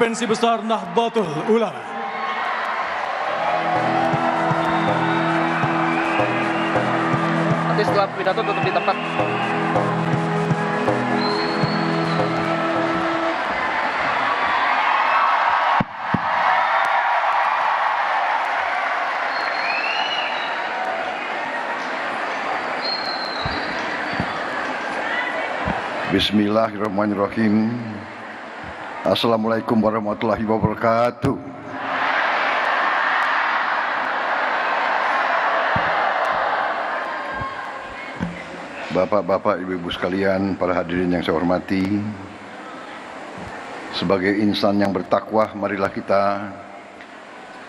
Pensi Besar Nahdlatul Ulama. Nanti setelah pidato tutup di tempat. Bismillahirrahmanirrahim. Assalamualaikum warahmatullahi wabarakatuh. Bapak-bapak, ibu-ibu sekalian, para hadirin yang saya hormati, sebagai insan yang bertakwa, marilah kita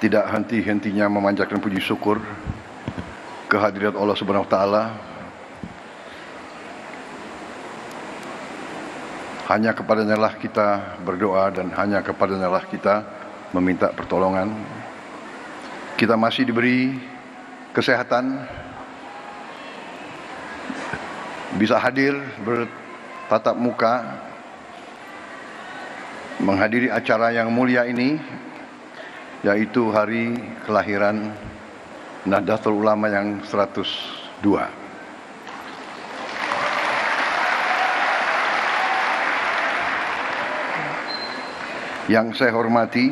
tidak henti-hentinya memanjatkan puji syukur kehadirat Allah Subhanahu wa taala. Hanya kepadanya lah kita berdoa dan hanya kepadanya lah kita meminta pertolongan. Kita masih diberi kesehatan, bisa hadir bertatap muka menghadiri acara yang mulia ini, yaitu hari kelahiran Nahdlatul Ulama yang 102. Yang saya hormati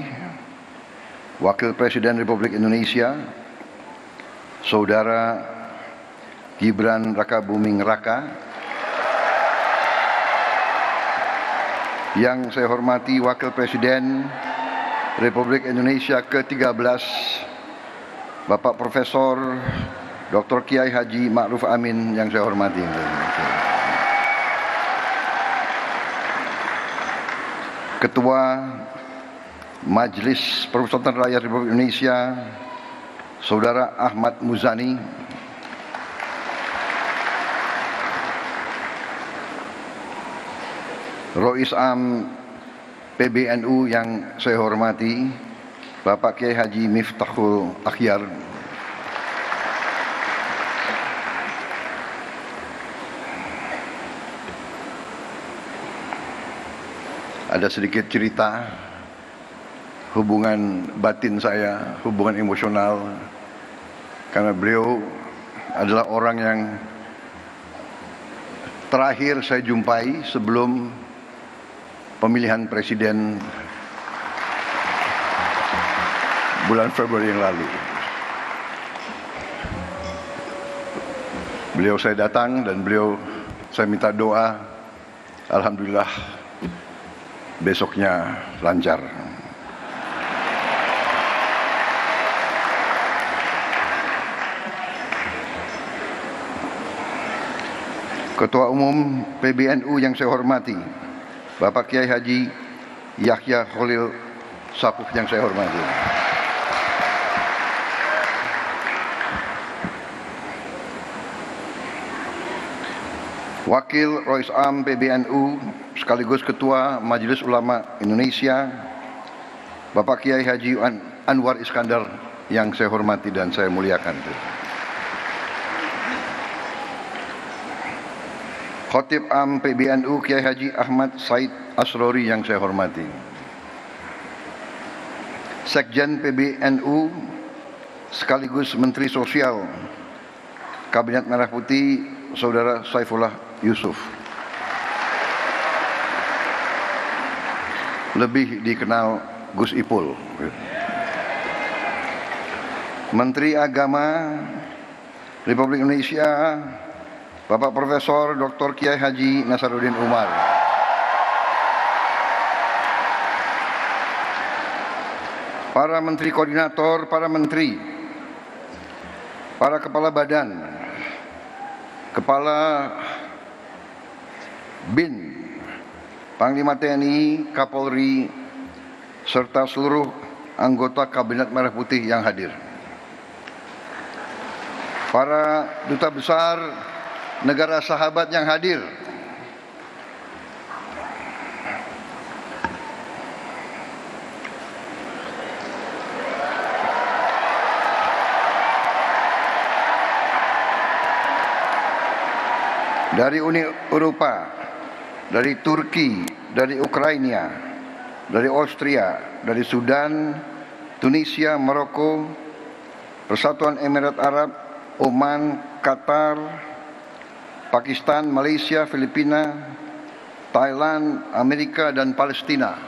Wakil Presiden Republik Indonesia Saudara Gibran Rakabuming Raka, yang saya hormati Wakil Presiden Republik Indonesia ke-13 Bapak Profesor Dr. Kiai Haji Ma'ruf Amin, yang saya hormati. Ketua Majelis Permusyawaratan Rakyat Republik Indonesia Saudara Ahmad Muzani, Rois Am PBNU yang saya hormati Bapak Kiai Haji Miftahul Akhyar, ada sedikit cerita hubungan batin saya, hubungan emosional, karena beliau adalah orang yang terakhir saya jumpai sebelum pemilihan presiden bulan Februari yang lalu. Beliau saya datang dan beliau saya minta doa, alhamdulillah besoknya lancar. Ketua Umum PBNU yang saya hormati Bapak Kiai Haji Yahya Khalil Saquf yang saya hormati, Wakil Rois Am PBNU sekaligus Ketua Majelis Ulama Indonesia Bapak Kiai Haji Anwar Iskandar yang saya hormati dan saya muliakan, Khatib Am PBNU Kiai Haji Ahmad Said Asrori yang saya hormati, Sekjen PBNU sekaligus Menteri Sosial Kabinet Merah Putih Saudara Saifullah Yusuf, lebih dikenal Gus Ipul, Menteri Agama Republik Indonesia Bapak Profesor Dr. Kiai Haji Nasaruddin Umar, para menteri koordinator, para menteri, para kepala badan, kepala BIN, Panglima TNI, Kapolri, serta seluruh anggota Kabinet Merah Putih yang hadir, para duta besar negara sahabat yang hadir, dari Uni Eropa, dari Turki, dari Ukraina, dari Austria, dari Sudan, Tunisia, Maroko, Persatuan Emirat Arab, Oman, Qatar, Pakistan, Malaysia, Filipina, Thailand, Amerika, dan Palestina.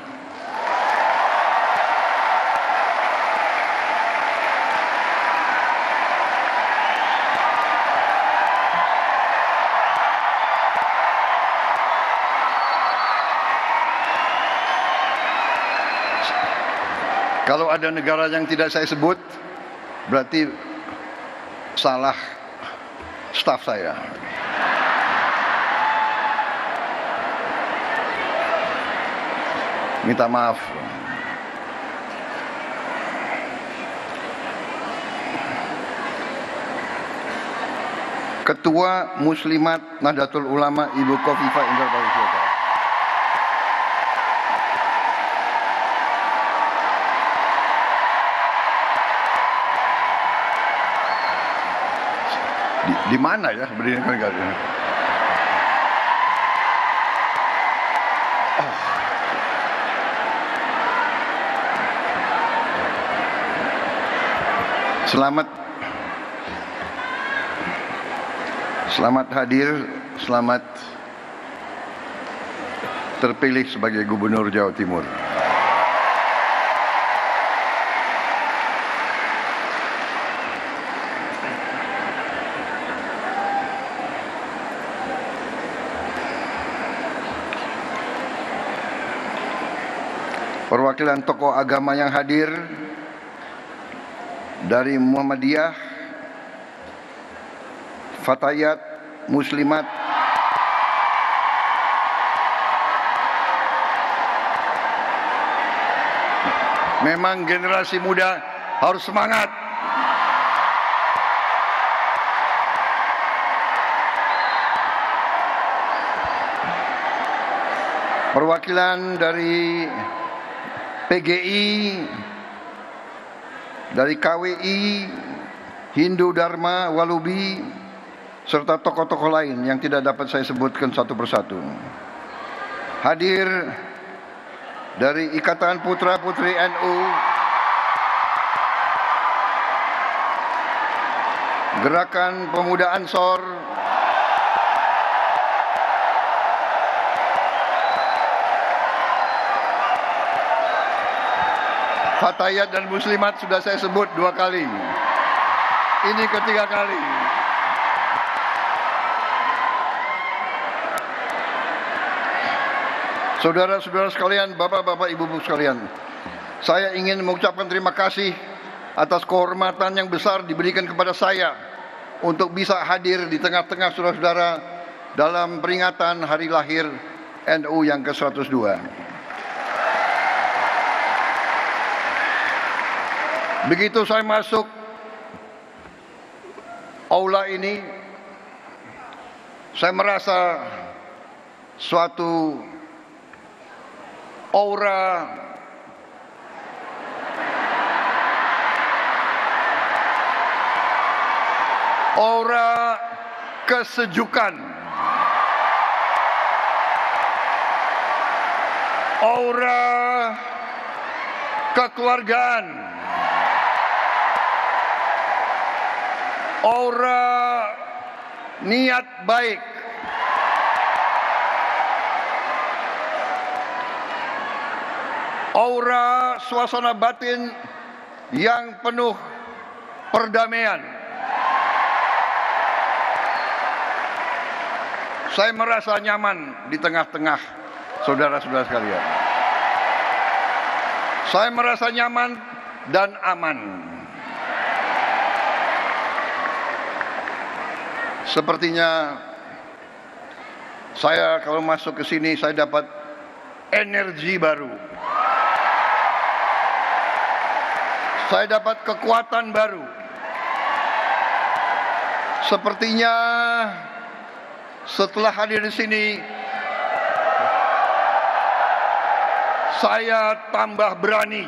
Kalau ada negara yang tidak saya sebut, berarti salah staf saya. Minta maaf. Ketua Muslimat Nahdlatul Ulama Ibu Khofifah Indar Parawansa. Di mana ya berdiri negara? Oh. Selamat hadir, selamat terpilih sebagai Gubernur Jawa Timur. Perwakilan tokoh agama yang hadir dari Muhammadiyah, Fatayat, Muslimat, memang generasi muda harus semangat. Perwakilan dari PGI, dari KWI, Hindu Dharma, Walubi, serta tokoh-tokoh lain yang tidak dapat saya sebutkan satu persatu. Hadir dari Ikatan Putra-Putri NU, Gerakan Pemuda Ansor, Fatayat dan Muslimat sudah saya sebut 2 kali. Ini ketiga kali. Saudara-saudara sekalian, bapak-bapak, ibu-ibu sekalian, saya ingin mengucapkan terima kasih atas kehormatan yang besar diberikan kepada saya untuk bisa hadir di tengah-tengah saudara-saudara dalam peringatan hari lahir NU yang ke-102. Begitu saya masuk aula ini, saya merasa suatu aura kesejukan, aura kekeluargaan, aura niat baik, aura suasana batin yang penuh perdamaian. Saya merasa nyaman di tengah-tengah saudara-saudara sekalian. Saya merasa nyaman dan aman. Sepertinya saya kalau masuk ke sini saya dapat energi baru. Saya dapat kekuatan baru. Sepertinya setelah hadir di sini saya tambah berani.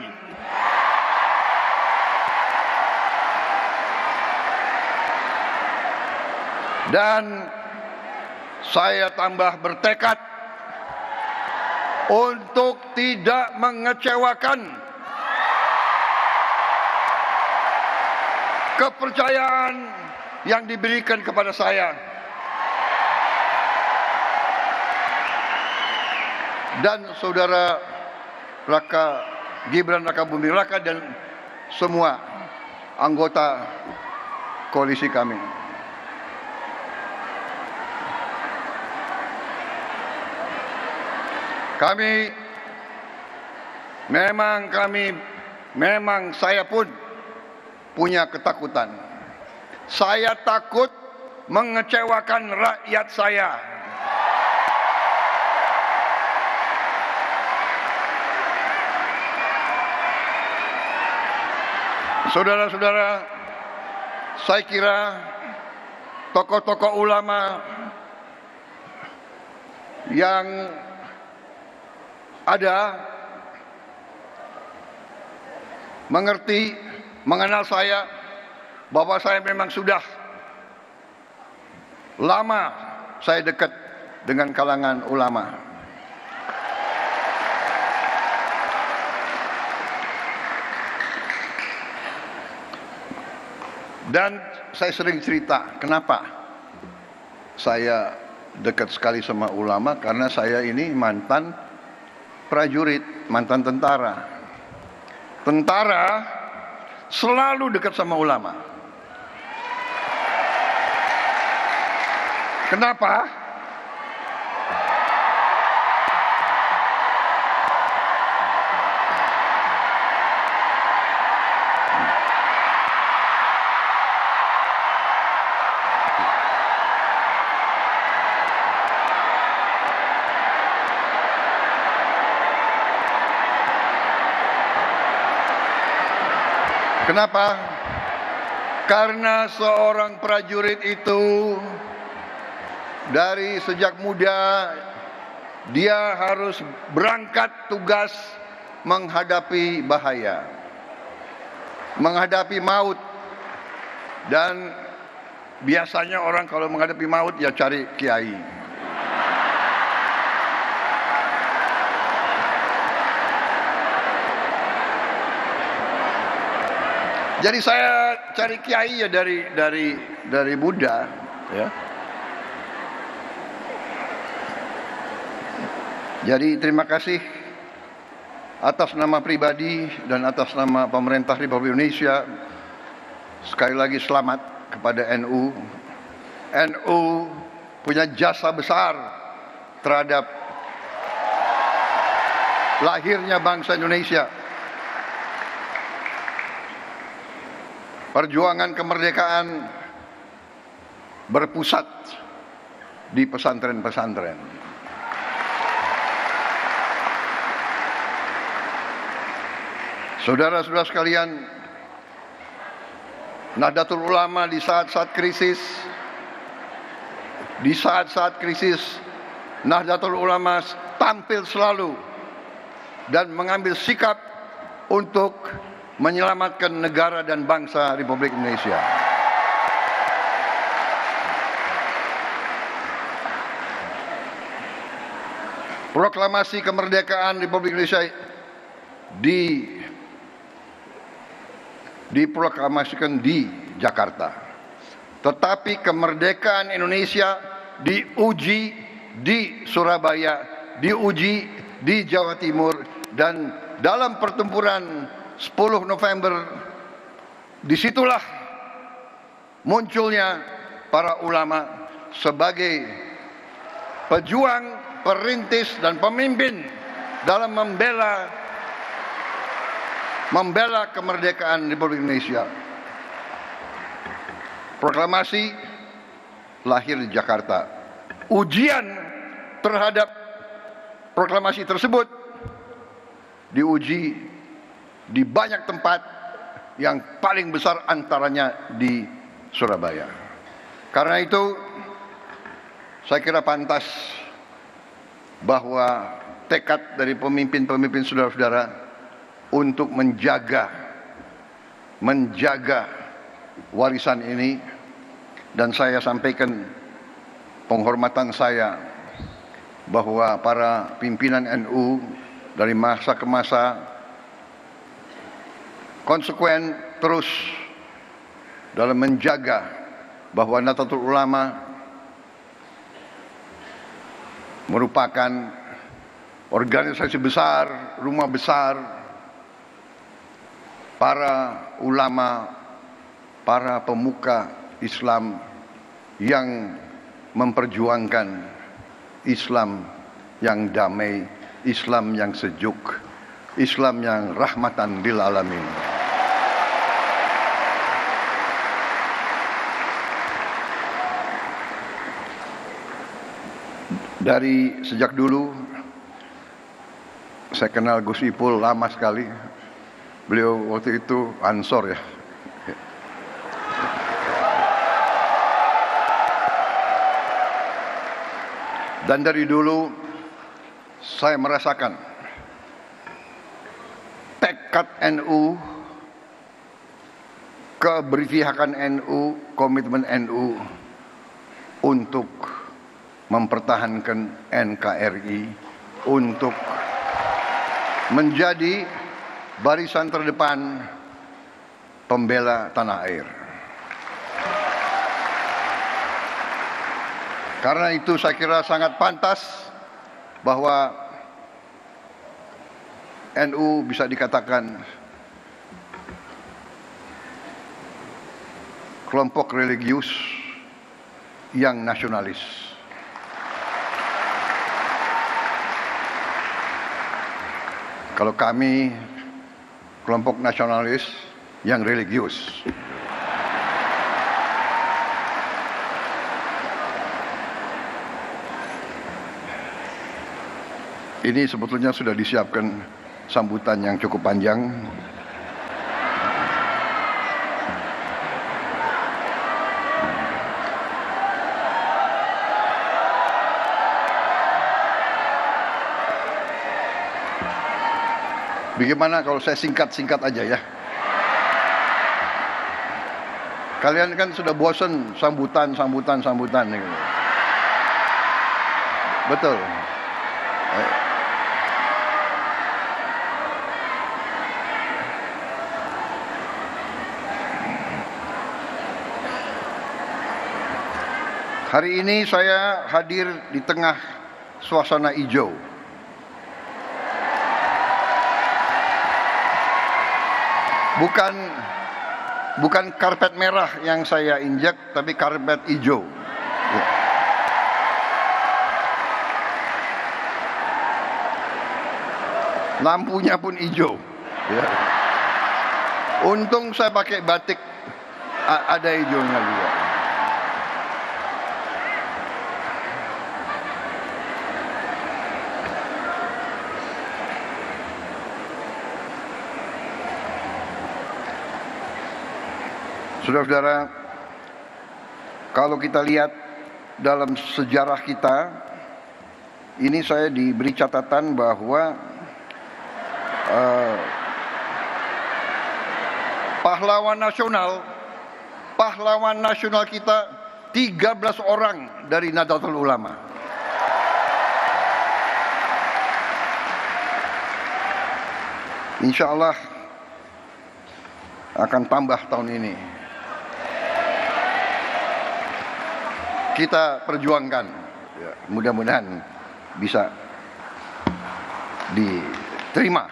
Dan saya tambah bertekad untuk tidak mengecewakan kepercayaan yang diberikan kepada saya. Dan saudara Gibran Raka Buming Raka dan semua anggota koalisi kami. Memang saya pun punya ketakutan. Saya takut mengecewakan rakyat saya. Saudara-saudara, saya kira tokoh-tokoh ulama yang ada mengerti, mengenal saya, bahwa saya memang sudah lama saya dekat dengan kalangan ulama. Dan saya sering cerita, kenapa saya dekat sekali sama ulama, karena saya ini mantan prajurit, mantan tentara. Tentara selalu dekat sama ulama. Kenapa? Kenapa? Karena seorang prajurit itu dari sejak muda dia harus berangkat tugas menghadapi bahaya, menghadapi maut. Dan biasanya orang kalau menghadapi maut ya cari kiai. Jadi saya cari kiai ya dari Buddha, ya. Jadi terima kasih atas nama pribadi dan atas nama pemerintah Republik Indonesia. Sekali lagi selamat kepada NU. NU punya jasa besar terhadap lahirnya bangsa Indonesia. Perjuangan kemerdekaan berpusat di pesantren-pesantren. Saudara-saudara sekalian, Nahdlatul Ulama di saat-saat krisis, Nahdlatul Ulama tampil selalu dan mengambil sikap untuk menyelamatkan negara dan bangsa Republik Indonesia. Proklamasi kemerdekaan Republik Indonesia diproklamasikan di Jakarta. Tetapi kemerdekaan Indonesia diuji di Surabaya, diuji di Jawa Timur, dan dalam pertempuran 10 November disitulah munculnya para ulama sebagai pejuang, perintis dan pemimpin dalam membela kemerdekaan Republik Indonesia. Proklamasi lahir di Jakarta. Ujian terhadap proklamasi tersebut diuji di banyak tempat, yang paling besar antaranya di Surabaya. Karena itu saya kira pantas bahwa tekad dari pemimpin-pemimpin saudara-saudara untuk menjaga warisan ini, dan saya sampaikan penghormatan saya bahwa para pimpinan NU dari masa ke masa konsekuen terus dalam menjaga bahwa Nahdlatul Ulama merupakan organisasi besar, rumah besar para ulama, para pemuka Islam yang memperjuangkan Islam yang damai, Islam yang sejuk, Islam yang rahmatan lil alamin. Dari sejak dulu saya kenal Gus Ipul lama sekali. Beliau waktu itu Ansor ya. Dan dari dulu saya merasakan tekad NU, keberpihakan NU, komitmen NU untuk mempertahankan NKRI, untuk menjadi barisan terdepan pembela tanah air. Karena itu saya kira sangat pantas bahwa NU bisa dikatakan kelompok religius yang nasionalis. Kalau kami kelompok nasionalis yang religius. Ini sebetulnya sudah disiapkan sambutan yang cukup panjang. Bagaimana kalau saya singkat-singkat aja ya? Kalian kan sudah bosan sambutan. Betul. Hari ini saya hadir di tengah suasana hijau. Bukan karpet merah yang saya injak, tapi karpet hijau. Ya. Lampunya pun hijau. Ya. Untung saya pakai batik, ada hijaunya juga. Saudara-saudara, kalau kita lihat dalam sejarah kita, ini saya diberi catatan bahwa pahlawan nasional kita 13 orang dari Nahdlatul Ulama. Insya Allah akan tambah tahun ini. Kita perjuangkan, ya, mudah-mudahan bisa diterima.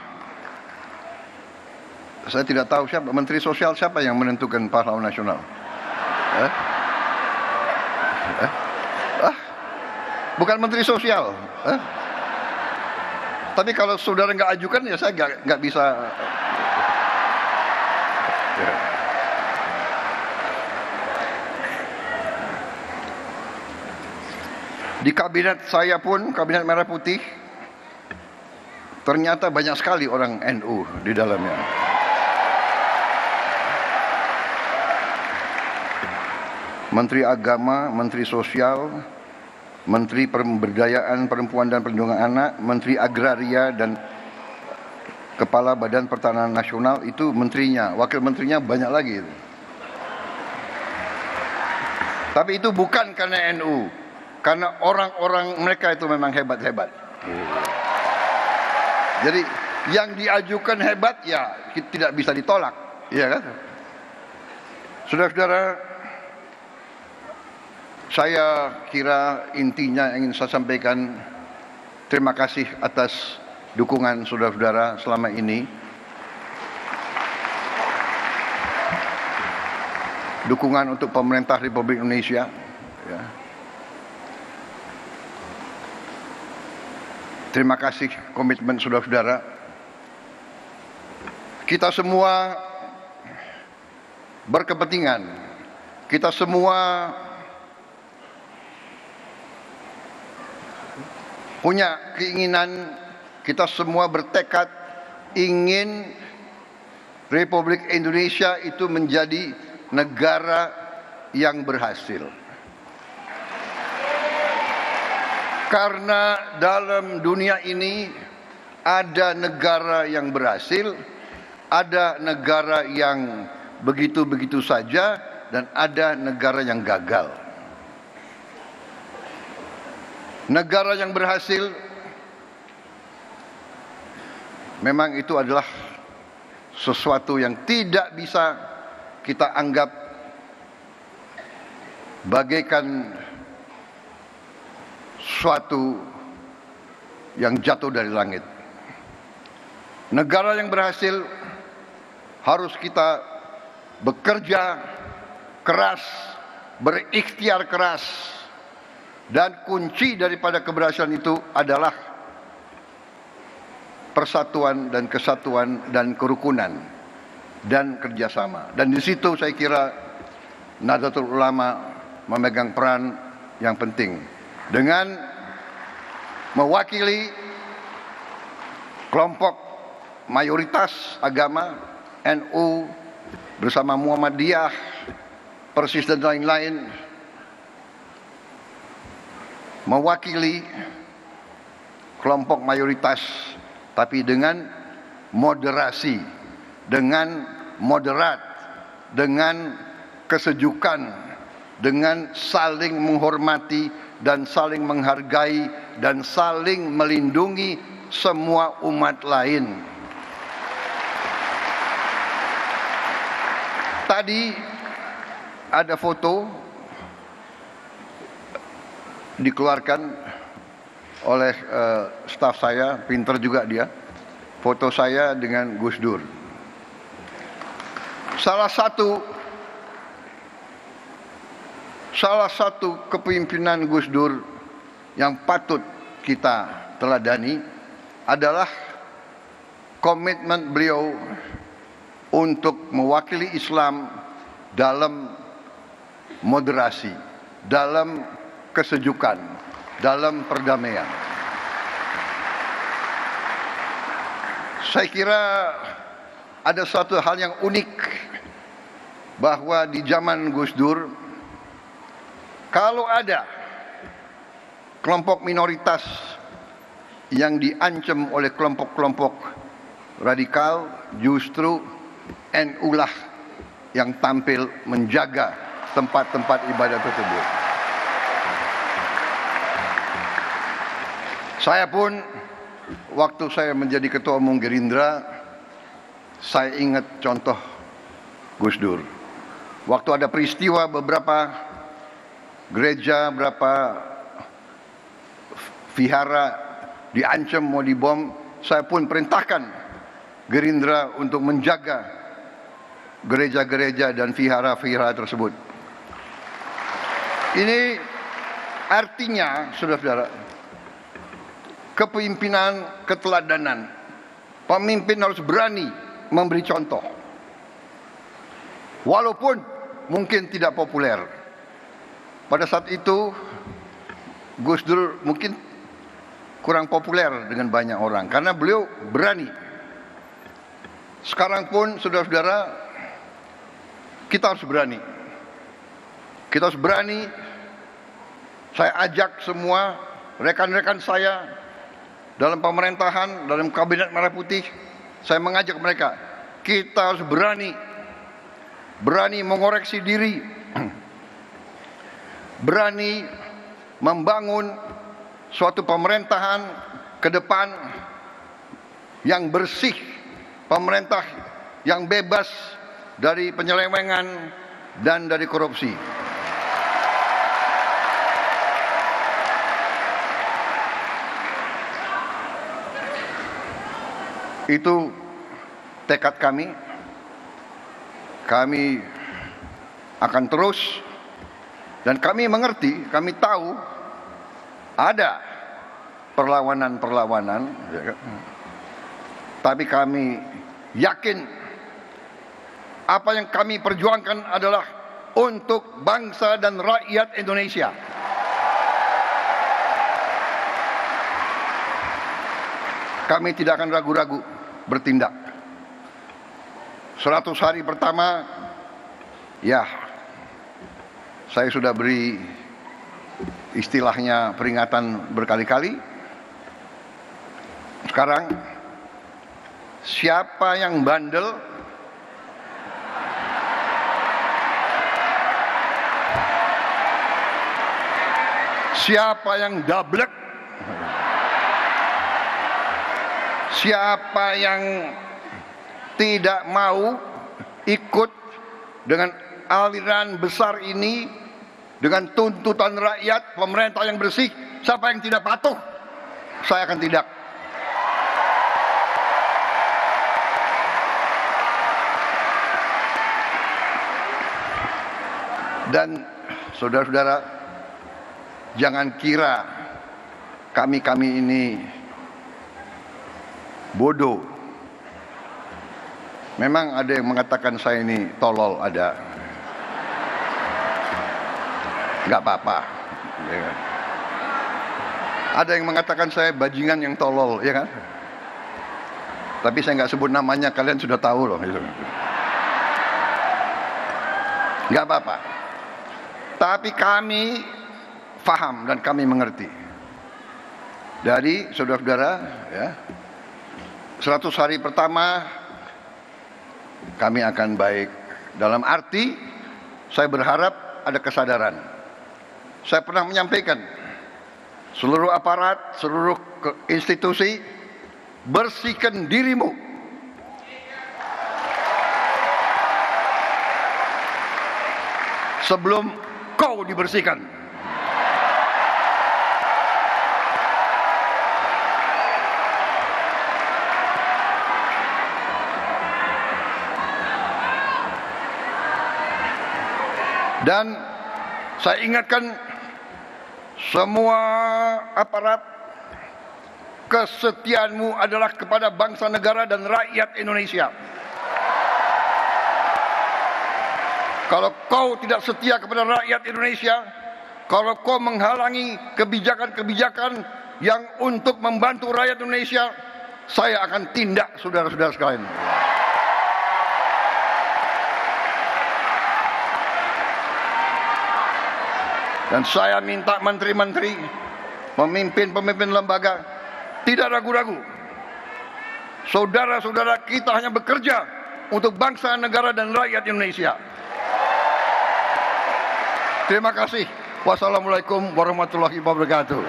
Saya tidak tahu siapa Menteri Sosial, siapa yang menentukan pahlawan nasional. Bukan Menteri Sosial. Tapi kalau saudara nggak ajukan ya saya nggak bisa. Ya. Di kabinet saya pun, kabinet Merah Putih, ternyata banyak sekali orang NU di dalamnya. Menteri Agama, Menteri Sosial, Menteri Pemberdayaan Perempuan dan Perlindungan Anak, Menteri Agraria dan Kepala Badan Pertanahan Nasional, itu menterinya, wakil menterinya banyak lagi. Tapi itu bukan karena NU. karena orang-orang mereka itu memang hebat-hebat. Jadi yang diajukan hebat ya tidak bisa ditolak, iya kan? Saudara-saudara, saya kira intinya yang ingin saya sampaikan, terima kasih atas dukungan saudara-saudara selama ini. Dukungan untuk pemerintah Republik Indonesia. Ya. Terima kasih komitmen saudara-saudara. Kita semua berkepentingan. Kita semua punya keinginan, kita semua bertekad ingin Republik Indonesia itu menjadi negara yang berhasil. Karena dalam dunia ini ada negara yang berhasil, ada negara yang begitu-begitu saja, dan ada negara yang gagal. Negara yang berhasil memang itu adalah sesuatu yang tidak bisa kita anggap bagaikan suatu yang jatuh dari langit. Negara yang berhasil harus kita bekerja keras, berikhtiar keras, dan kunci daripada keberhasilan itu adalah persatuan dan kesatuan dan kerukunan dan kerjasama. Dan di situ saya kira Nahdlatul Ulama memegang peran yang penting dengan mewakili kelompok mayoritas agama NU bersama Muhammadiyah, Persis dan lain-lain, mewakili kelompok mayoritas tapi dengan moderasi, dengan moderat, dengan kesejukan, dengan saling menghormati dan saling menghargai dan saling melindungi semua umat lain. Tadi ada foto dikeluarkan oleh staf saya, pinter juga dia, foto saya dengan Gus Dur. Salah satu kepemimpinan Gus Dur yang patut kita teladani adalah komitmen beliau untuk mewakili Islam dalam moderasi, dalam kesejukan, dalam perdamaian. Saya kira ada satu hal yang unik bahwa di zaman Gus Dur, kalau ada kelompok minoritas yang diancam oleh kelompok-kelompok radikal, justru NU lah yang tampil menjaga tempat-tempat ibadah tersebut. Saya pun waktu saya menjadi ketua umum Gerindra, saya ingat contoh Gus Dur. Waktu ada peristiwa beberapa gereja, berapa vihara diancam mau dibom, saya pun perintahkan Gerindra untuk menjaga gereja-gereja dan vihara-vihara tersebut. Ini artinya, saudara-saudara, kepemimpinan, keteladanan. Pemimpin harus berani memberi contoh. Walaupun mungkin tidak populer. Pada saat itu Gus Dur mungkin kurang populer dengan banyak orang karena beliau berani. Sekarang pun saudara-saudara, kita harus berani. Kita harus berani. Saya ajak semua rekan-rekan saya dalam pemerintahan, dalam kabinet Merah Putih, saya mengajak mereka, kita harus berani mengoreksi diri, berani membangun suatu pemerintahan ke depan yang bersih, pemerintah yang bebas dari penyelewengan dan dari korupsi. Itu tekad kami. Kami akan terus, dan kami mengerti, kami tahu ada perlawanan-perlawanan, tapi kami yakin apa yang kami perjuangkan adalah untuk bangsa dan rakyat Indonesia. Kami tidak akan ragu-ragu bertindak. 100 hari pertama, ya, saya sudah beri istilahnya peringatan berkali-kali. Sekarang, siapa yang bandel, siapa yang dablek, siapa yang tidak mau ikut dengan aliran besar ini, dengan tuntutan rakyat, pemerintah yang bersih, siapa yang tidak patuh, saya akan tidak. Dan saudara-saudara, jangan kira kami ini bodoh. Memang ada yang mengatakan saya ini tolol, ada. Nggak apa-apa. Ada yang mengatakan saya bajingan yang tolol, ya kan? Tapi saya nggak sebut namanya, kalian sudah tahu loh. Nggak apa-apa. Tapi kami paham dan kami mengerti. Dari saudara-saudara, ya, 100 hari pertama kami akan baik. Dalam arti, saya berharap ada kesadaran. Saya pernah menyampaikan, seluruh aparat, seluruh institusi, bersihkan dirimu. Sebelum kau dibersihkan. Dan saya ingatkan semua aparat, kesetiaanmu adalah kepada bangsa, negara, dan rakyat Indonesia. Kalau kau tidak setia kepada rakyat Indonesia, kalau kau menghalangi kebijakan-kebijakan yang untuk membantu rakyat Indonesia, saya akan tindak, saudara-saudara sekalian. Dan saya minta menteri-menteri, pemimpin-pemimpin lembaga, tidak ragu-ragu. Saudara-saudara kita hanya bekerja untuk bangsa, negara, dan rakyat Indonesia. Terima kasih. Wassalamualaikum warahmatullahi wabarakatuh.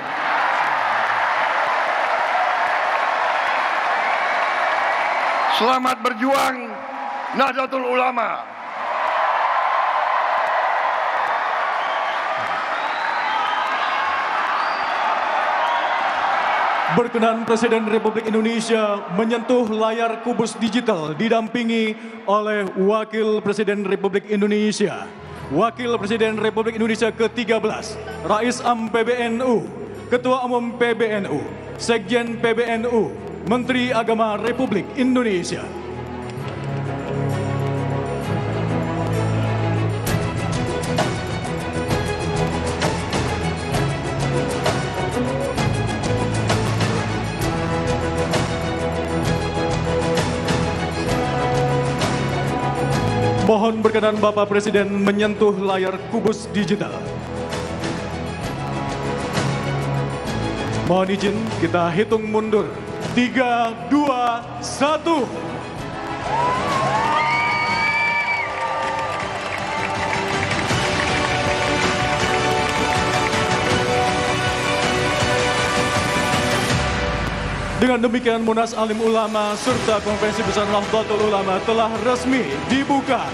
Selamat berjuang Nahdlatul Ulama. Berkenan Presiden Republik Indonesia menyentuh layar kubus digital didampingi oleh Wakil Presiden Republik Indonesia, Wakil Presiden Republik Indonesia ke-13, Rais Am PBNU, Ketua Umum PBNU, Sekjen PBNU, Menteri Agama Republik Indonesia. Mohon berkenan Bapak Presiden menyentuh layar kubus digital. Mohon izin kita hitung mundur. 3, 2, 1. Dengan demikian Munas Alim Ulama serta Konferensi Besar Nahdlatul Ulama telah resmi dibuka.